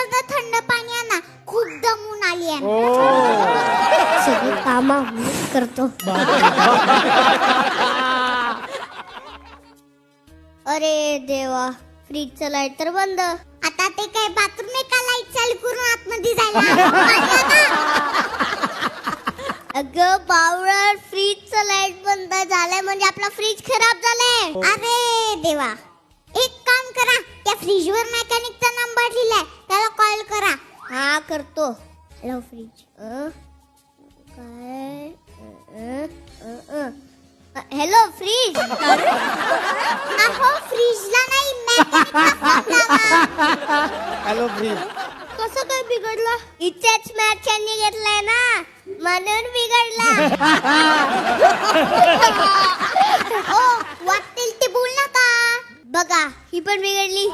फ्रीजवर थंड पाणी आणा, खूप दमून आली आहे. सगळी कामं करतो. अरे देवा, फ्रीजचं लाईट तर बंद. आता ते काय बाथरूम आहे का लाईट चालू करून आतमध्ये जायला? पाणी आणा. अगं बावळट, फ्रीजचं लाईट बंद झालंय म्हणजे आपला फ्रीज खराब झालाय. अरे देवा, एक काम करा, त्या फ्रीजवर मेकॅनिकचा नंबर लिहिलाय, त्याला कॉल करा. हा करतो. Hello fridge. काय हॅलो फ्रीज. अहो फ्रीजला नाही, मेकॅनिकला फोन लावा. Hello fridge. कसं काय बिघडलं? इथेच मॅचनी घेतलाय ना, म्हणून बिघडला. ओ वाटेल ते बोल नका. बघा, ही पण बिघडली.